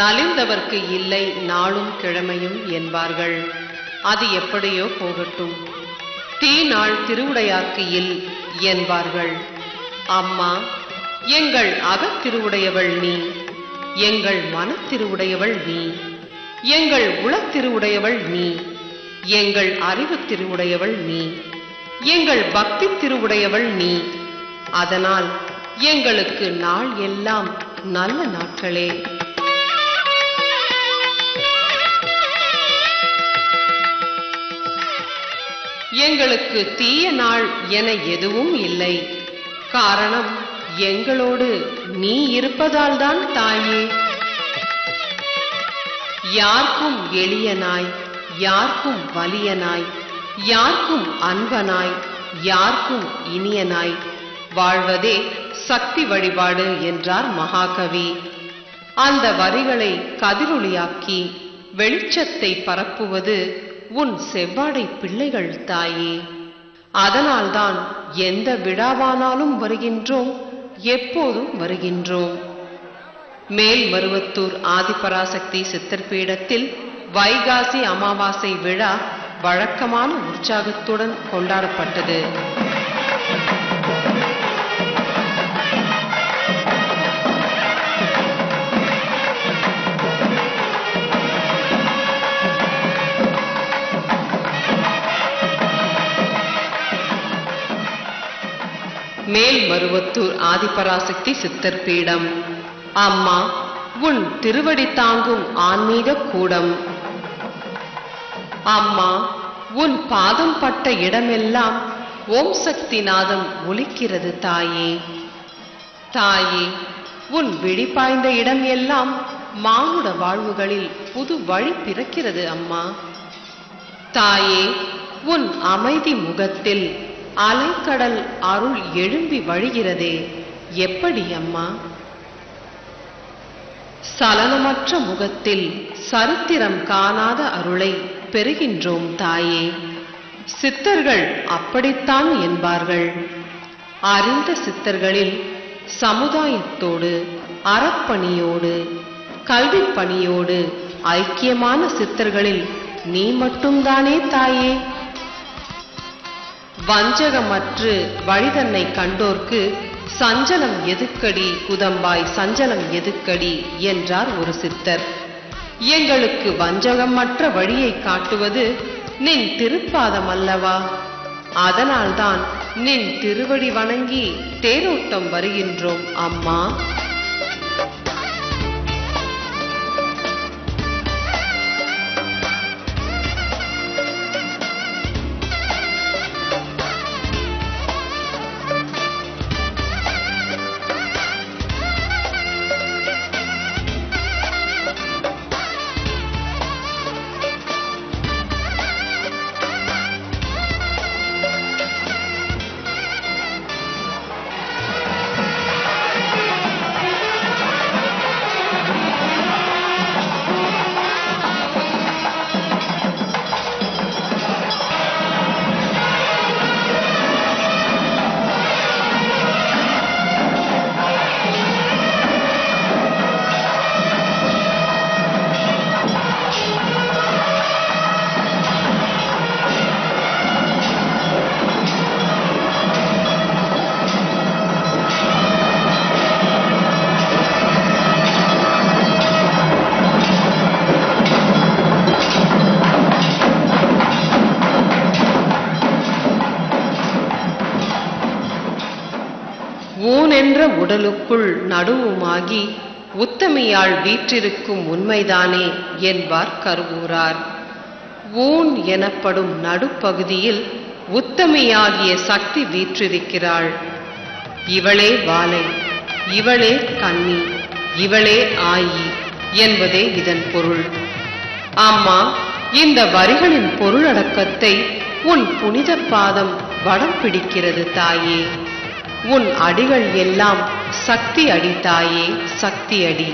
நலிந்தவர்க்கு இல்லை நாளும் கிழமையும் என்பார்கள். அது எப்படியோ போகட்டும். தீநாள் திருவுடையார்க்கு இல் என்பார்கள். அம்மா, எங்கள் அகத்திருவுடையவள் நீ, எங்கள் மனத்திருவுடையவள் நீ, எங்கள் உளத்திருவுடையவள் நீ, எங்கள் அறிவு திருவுடையவள் நீ, எங்கள் பக்தி திருவுடையவள் நீ. அதனால் எங்களுக்கு நாள் எல்லாம் நல்ல நாட்களே. எங்களுக்கு தீய நாள் என எதுவும் இல்லை. காரணம் எங்களோடு நீ இருப்பதால்தான் தாயே. யார்க்கும் எளியனாய், யார்க்கும் வலியனாய், யார்க்கும் அன்பனாய், யார்க்கும் இனியனாய் வாழ்வதே சக்தி வழிபாடு என்றார் மகாகவி. அந்த வரிகளை கதிரொளியாக்கி வெளிச்சத்தை பரப்புவது உன் செவ்வாடை பிள்ளைகள் தாயே. அதனால்தான் எந்த விழாவானாலும் வருகின்றோம், எப்போதும் வருகின்றோம். மேல்மருவத்தூர் ஆதிபராசக்தி சித்தர் பீடத்தில் வைகாசி அமாவாசை விழா வழக்கமான உற்சாகத்துடன் கொண்டாடப்பட்டது. மேல்மருவத்தூர் ஆதிபராசக்தி சித்தர் பீடம். அம்மா, உன் திருவடி தாங்கும் ஆன்மீக கூடம். அம்மா, உன் பாதம் பட்ட இடமெல்லாம் ஓம் சக்தி நாதம் ஒலிக்கிறது தாயே. தாயே, உன் விழிப்பாய்ந்த இடம் எல்லாம் மானுட வாழ்வுகளில் புது வழி பிறக்கிறது அம்மா. தாயே, உன் அமைதி முகத்தில் அலைக்கடல் அருள் எழும்பி வழிகிறதே, எப்படி அம்மா? சலனமற்ற முகத்தில் சரித்திரம் காணாத அருளை பெறுகின்றோம் தாயே. சித்தர்கள் அப்படித்தான் என்பார்கள். அறிந்த சித்தர்களில் சமுதாயத்தோடு, அறப்பணியோடு, கல்வி பணியோடு ஐக்கியமான சித்தர்களில் நீ மட்டும்தானே தாயே. வஞ்சகமற்று வழிதன்னை கண்டோர்க்கு சஞ்சலம் எதுக்கடி குதம்பாய், சஞ்சலம் எதுக்கடி என்றார் ஒரு சித்தர். எங்களுக்கு வஞ்சகமற்ற வழியை காட்டுவது நின் திருப்பாதம் அல்லவா? அதனால்தான் நின் திருவடி வணங்கி தேரோட்டம் வருகின்றோம் அம்மா. ஊன் என்ற உடலுக்குள் நடுவுமாகி உத்தமியாள் வீற்றிருக்கும் உண்மைதானே என்பார் கருவூரார். ஊன் எனப்படும் நடுப்பகுதியில் உத்தமியாகிய சக்தி வீற்றிருக்கிறாள். இவளே வாளை, இவளே கன்னி, இவளே ஆயி என்பதே இதன் பொருள். அம்மா, இந்த வரிகளின் பொருளடக்கத்தை உன் புனித பாதம் வடம் பிடிக்கிறது தாயே. உன் அடிகள் எல்லாம் சக்தி அடி தாயே, சக்தி அடி.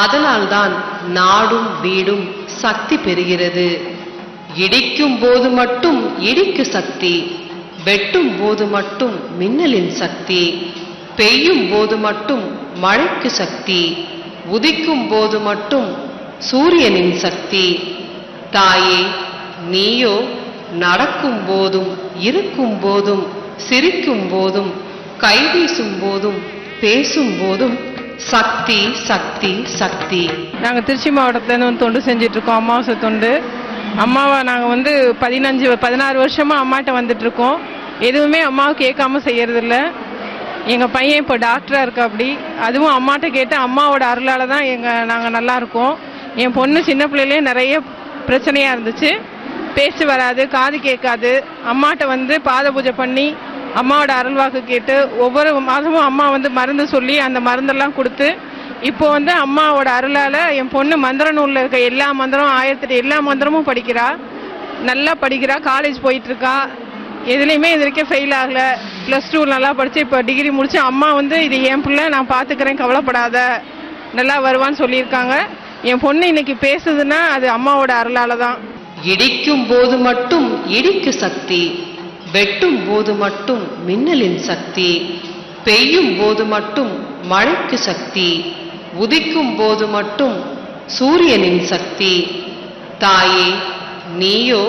அதனால்தான் நாடும் வீடும் சக்தி பெறுகிறது. இடிக்கும் போது மட்டும் இடிக்கு சக்தி, வெட்டும் போது மட்டும் மின்னலின் சக்தி, பெய்யும் போது மட்டும் மழைக்கு சக்தி, உதிக்கும் போது மட்டும் சூரியனின் சக்தி. தாயே, நீயோ நடக்கும் போதும், இருக்கும் போதும், சிரிக்கும் போதும், கைவீசும் போதும், பேசும் போதும் சக்தி சக்தி சக்தி. நாங்கள் திருச்சி மாவட்டத்துலேருந்து வந்து தொண்டு செஞ்சுட்டு இருக்கோம், அமாவாசை தொண்டு. அம்மாவை நாங்கள் வந்து 16 வருஷமா அம்மாட்ட வந்துட்டு இருக்கோம். எதுவுமே அம்மாவை கேட்காம செய்யறதில்ல. எங்கள் பையன் இப்போ டாக்டராக இருக்கா. அப்படி அதுவும் அம்மாட்ட கேட்டு அம்மாவோட அருளால் தான் நாங்கள் நல்லா இருக்கோம். என் பொண்ணு சின்ன பிள்ளையிலே நிறைய பிரச்சனையாக இருந்துச்சு. பேச்சு வராது, காது கேட்காது. அம்மாட்ட வந்து பாத பூஜை பண்ணி அம்மாவோட அருள்வாக்கு கேட்டு ஒவ்வொரு மாதமும் அம்மா வந்து மருந்து சொல்லி அந்த மருந்தெல்லாம் கொடுத்து இப்போ வந்து அம்மாவோட அருளால் என் பொண்ணு மந்திர நூலில் இருக்க எல்லா மந்திரம் 1008 எல்லா மந்திரமும் படிக்கிறா. நல்லா படிக்கிறா, காலேஜ் போயிட்டுருக்கா. எதுலேயுமே இது வரைக்கும் ஃபெயில் ஆகலை. +2 நல்லா படித்து இப்போ டிகிரி முடிச்சு அம்மா வந்து இது என் பிள்ளை, நான் பார்த்துக்கிறேன், கவலைப்படாத, நல்லா வருவான்னு சொல்லியிருக்காங்க. என் பொண்ணு இன்னைக்கு பேசுதுன்னா அது அம்மாவோட அருளால தான். இடிக்கும் போது மட்டும் இடிக்கு சக்தி, வெட்டும் போது மட்டும் மின்னலின் சக்தி, பெய்யும் போது மட்டும் மழைக்கு சக்தி, உதிக்கும் போது மட்டும் சூரியனின் சக்தி. தாயே, நீயோ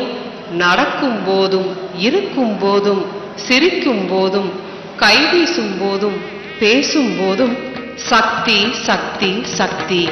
நடக்கும் போதும், இருக்கும் போதும், சிரிக்கும் போதும், கைவீசும் போதும், பேசும் போதும் சக்தி சக்தி சக்தி.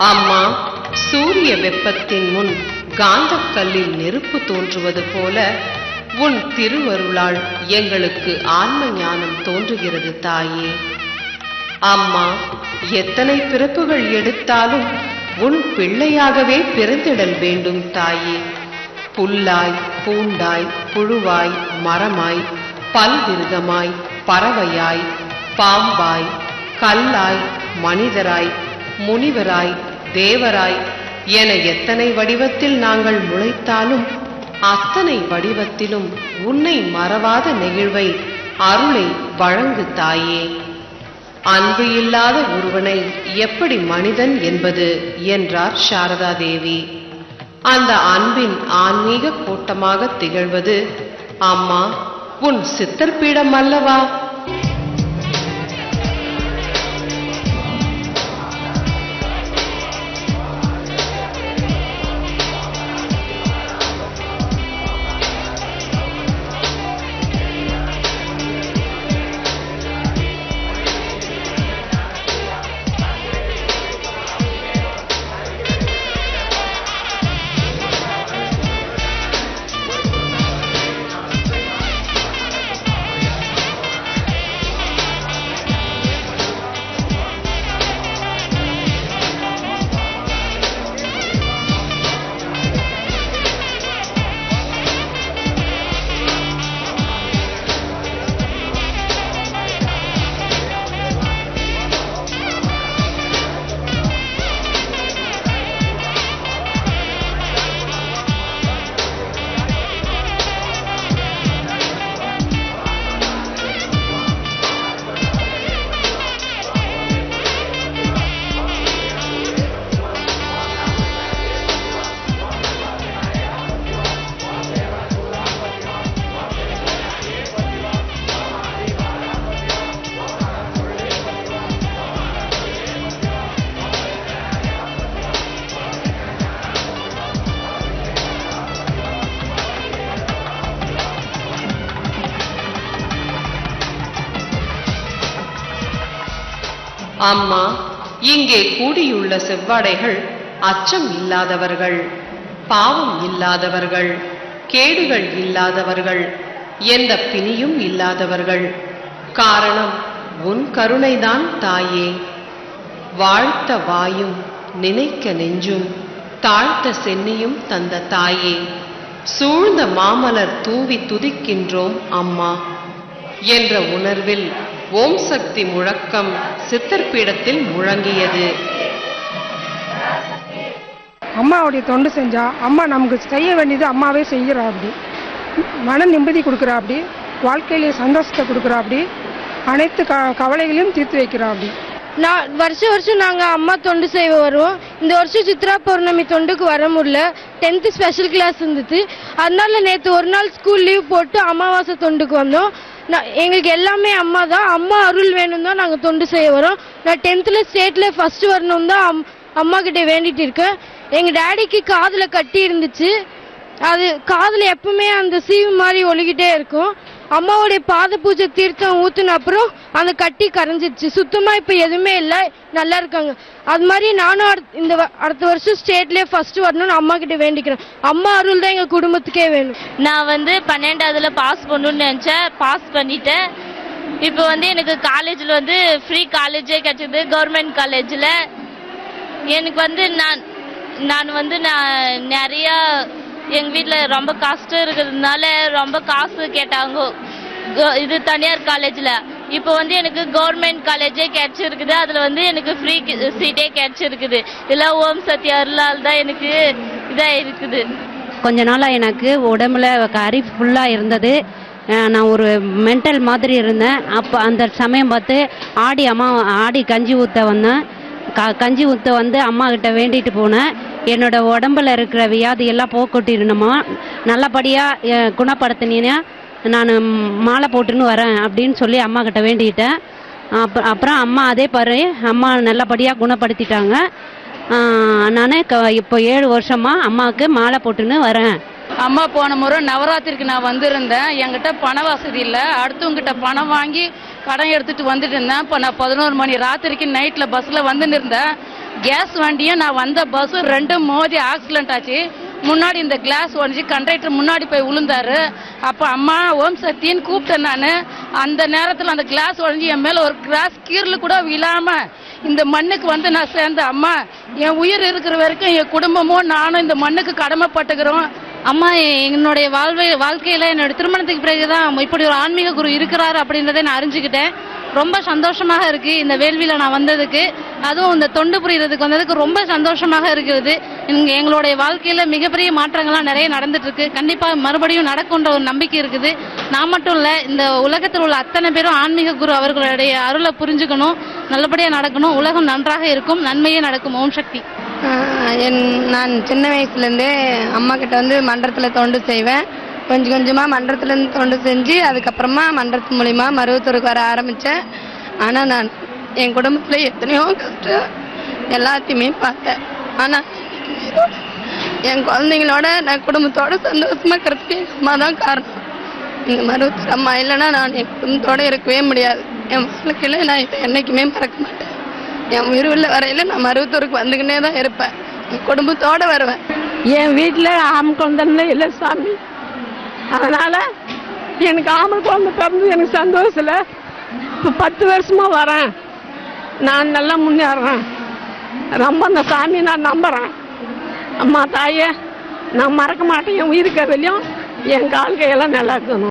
அம்மா, சூரிய வெப்பத்தின் முன் காந்தக்கல்லில் நெருப்பு தோன்றுவது போல உன் திருவருளால் எங்களுக்கு ஆன்ம ஞானம் தோன்றுகிறது தாயே. அம்மா, எத்தனை பிறப்புகள் எடுத்தாலும் உன் பிள்ளையாகவே பிறந்திடல் வேண்டும் தாயே. புல்லாய், பூண்டாய், புழுவாய், மரமாய், பல்விருகமாய், பறவையாய், பாம்பாய், கல்லாய், மனிதராய், முனிவராய், தேவராய் என எத்தனை வடிவத்தில் நாங்கள் முளைத்தாலும் அத்தனை வடிவத்திலும் உன்னை மறவாத நெகிழ்வை, அருளை வழங்கு தாயே. அன்பு இல்லாத ஒருவனை எப்படி மனிதன் என்பது என்றார் சாரதா தேவி. அந்த அன்பின் ஆன்மீக கோட்டமாக திகழ்வது அம்மா உன் சித்தர்பீடம் அல்லவா? அம்மா, இங்கே கூடியுள்ள செவ்வாடைகள் அச்சம் இல்லாதவர்கள், பாவம் இல்லாதவர்கள், கேடுகள் இல்லாதவர்கள், எந்த பிணியும் இல்லாதவர்கள். காரணம் உன் கருணைதான் தாயே. வாழ்த்த வாயும் நினைக்க நெஞ்சும் தாழ்த்த சென்னியும் தந்த தாயே, சூழ்ந்த மாமலர் தூவி துதிக்கின்றோம் அம்மா என்ற உணர்வில் ஓம் சக்தி முழக்கம் சித்தர் பீடத்தில் முழங்கியது. அம்மாவுடைய தொண்டு செஞ்சா அம்மா நமக்கு செய்ய வேண்டியது அம்மாவே செய்கிறா. அப்படி மன நிம்மதி கொடுக்குறா, அப்படி வாழ்க்கையிலே சந்தோஷத்தை கொடுக்குறா, அப்படி அனைத்து கவலைகளையும் தீர்த்து வைக்கிறா. அப்படி வருஷம் நாங்கள் அம்மா தொண்டு செய்ய வருவோம். இந்த வருஷம் சித்ரா பௌர்ணமி தொண்டுக்கு வர முடியல. 10th ஸ்பெஷல் கிளாஸ் இருந்துச்சு. அதனால நேற்று ஒரு நாள் ஸ்கூல் லீவ் போட்டு அமாவாசை தொண்டுக்கு வந்தோம். எங்களுக்கு எல்லாமே அம்மா தான். அம்மா அருள் வேணும் தான் நாங்கள் தொண்டு செய்ய வரோம். நான் 10th ஸ்டேட்டில் ஃபர்ஸ்ட் வரணும் தான் அம்மா கிட்ட வேண்டிட்டு இருக்கேன். எங்கள் டேடிக்கு காதில் கட்டி இருந்துச்சு. அது காதில் எப்பவுமே அந்த சீவு மாதிரி ஒழுகிட்டே இருக்கும். அம்மாவுடைய பாத பூஜை தீர்த்தம் ஊத்துன அப்புறம் அந்த கட்டி கரைஞ்சிடுச்சு. சுத்தமா இப்ப எதுவுமே இல்லை, நல்லா இருக்காங்க. அது மாதிரி நானும் அடுத்த வருஷம் ஸ்டேட்லயே ஃபர்ஸ்ட் வரணும்னு அம்மா கிட்ட வேண்டிக்கிறேன். அம்மா அருள் தான் எங்க குடும்பத்துக்கே வேணும். நான் 12th பாஸ் பண்ணணும்னு நினைச்சேன், பாஸ் பண்ணிட்டேன். இப்போ எனக்கு காலேஜில் ஃப்ரீ காலேஜே கிடைச்சது, கவர்மெண்ட் காலேஜில். எனக்கு நான் நிறையா எங்கள் வீட்டில் ரொம்ப கஷ்டம் இருக்கிறதுனால ரொம்ப காசு கேட்டாங்க. இது தனியார் காலேஜில். இப்போ எனக்கு கவர்மெண்ட் காலேஜே கிடைச்சிருக்குது. அதில் எனக்கு ஃப்ரீ சீட்டே கிடைச்சிருக்குது. இதெல்லாம் ஓம் சக்தி அருளால் தான் எனக்கு இதாக இருக்குது. கொஞ்ச நாளாக எனக்கு உடம்புல கறி ஃபுல்லாக இருந்தது. நான் ஒரு மென்டல் மாதிரி இருந்தேன். அப்போ அந்த சமயம் பார்த்து ஆடி கஞ்சி ஊற்ற வந்தேன். கஞ்சி ஊற்ற அம்மா கிட்ட வேண்டிட்டு போனேன். என்னோட உடம்புல இருக்கிற வியாதியெல்லாம் போக்கொட்டிடணுமா, நல்லபடியாக குணப்படுத்தினீன்னா நான் மாலை போட்டுன்னு வரேன் அப்படின்னு சொல்லி அம்மா கிட்ட வேண்டிக்கிட்டேன். அப்புறம் அம்மா அதே பாரு அம்மா நல்லபடியாக குணப்படுத்திட்டாங்க. நான் இப்போ 7 வருஷமாக அம்மாவுக்கு மாலை போட்டுன்னு வரேன். அம்மா போன முறை நவராத்திரிக்கு நான் வந்திருந்தேன். என்கிட்ட பண வசதி இல்லை. அடுத்தவங்கிட்ட பணம் வாங்கி கடன் எடுத்துட்டு வந்துட்டு இருந்தேன். இப்போ நான் 11 மணி ராத்திரிக்கு நைட்டில் பஸ்ஸில் வந்துன்னு இருந்தேன். கேஸ் வண்டியும் நான் வந்த பஸ்ஸும் 2 மோதி ஆக்சிடென்ட் ஆச்சு. முன்னாடி இந்த கிளாஸ் உடஞ்சி கண்டக்டர் முன்னாடி போய் விழுந்தாரு. அப்போ அம்மா ஓம் சக்தின்னு கூப்பிட்டேன் நான். அந்த நேரத்தில் அந்த கிளாஸ் உடஞ்சி என் மேலே ஒரு கிளாஸ் கீரல் கூட விழாமல் இந்த மண்ணுக்கு நான் சேர்ந்த அம்மா, என் உயிர் இருக்கிற வரைக்கும் என் குடும்பமும் நானும் இந்த மண்ணுக்கு கடமைப்பட்டுக்கிறோம். அம்மா என்னுடைய வாழ்க்கையில் என்னோட திருமணத்துக்கு பிறகுதான் இப்படி ஒரு ஆன்மீக குரு இருக்கிறாரு அப்படின்றத நான் அறிஞ்சுக்கிட்டேன். ரொம்ப சந்தோஷமாக இருக்கு இந்த வேள்வியில் நான் வந்ததுக்கு. அதுவும் இந்த தொண்டு புரியறதுக்கு வந்ததுக்கு ரொம்ப சந்தோஷமாக இருக்கிறது. எங்களுடைய வாழ்க்கையில் மிகப்பெரிய மாற்றங்கள்லாம் நிறைய நடந்துட்டு இருக்கு. கண்டிப்பாக மறுபடியும் நடக்கும்ன்ற ஒரு நம்பிக்கை இருக்குது. நான் மட்டும் இல்லை, இந்த உலகத்தில் உள்ள அத்தனை பேரும் ஆன்மீக குரு அவர்களுடைய அருளை புரிஞ்சுக்கணும், நல்லபடியாக நடக்கணும், உலகம் நன்றாக இருக்கும், நன்மையே நடக்கும். ஓம் சக்தி. நான் சின்ன வயசுலேருந்தே அம்மா கிட்ட மன்றத்தில் தொண்டு செய்வேன். கொஞ்சம் கொஞ்சமாக மன்றத்துலேருந்து தொண்டு செஞ்சு அதுக்கப்புறமா மன்றத்து மூலிமா மருவத்தூருக்கு வர ஆரம்பித்தேன். ஆனால் நான் என் குடும்பத்தில் எத்தனையோ கஷ்டம் எல்லாத்தையுமே பார்த்தேன். ஆனால் என் குழந்தைங்களோட நான் குடும்பத்தோட சந்தோஷமாக இருக்கிறதுக்கு எங்கள் அம்மா தான் காரணம். இந்த மருவத்தூர் அம்மா இல்லைன்னா நான் என் குடும்பத்தோடு இருக்கவே முடியாது. என் வாழ்க்கையில் நான் இதை என்றைக்குமே மறக்க மாட்டேன். என் உயிர் உள்ள வரையில் நான் மருவத்தூருக்கு வந்துக்கினே தான் இருப்பேன். என் குடும்பத்தோடு வருவேன். என் வீட்டில் ஆம் குழந்தை இல்லை சாமி. அதனால எனக்கு ஆம்பளை குழந்தை பிறந்து எனக்கு சந்தோஷம் இல்லை. இப்போ 10 வருஷமா வரேன். நான் நல்லா முன்னேறேன். ரொம்ப அந்த சாமி நான் நம்புறேன். அம்மா தாயே நான் மறக்க மாட்டேன். என் உயிருக்கு வெளியும் என் கால் கையெல்லாம் நல்லா இருக்கணும்.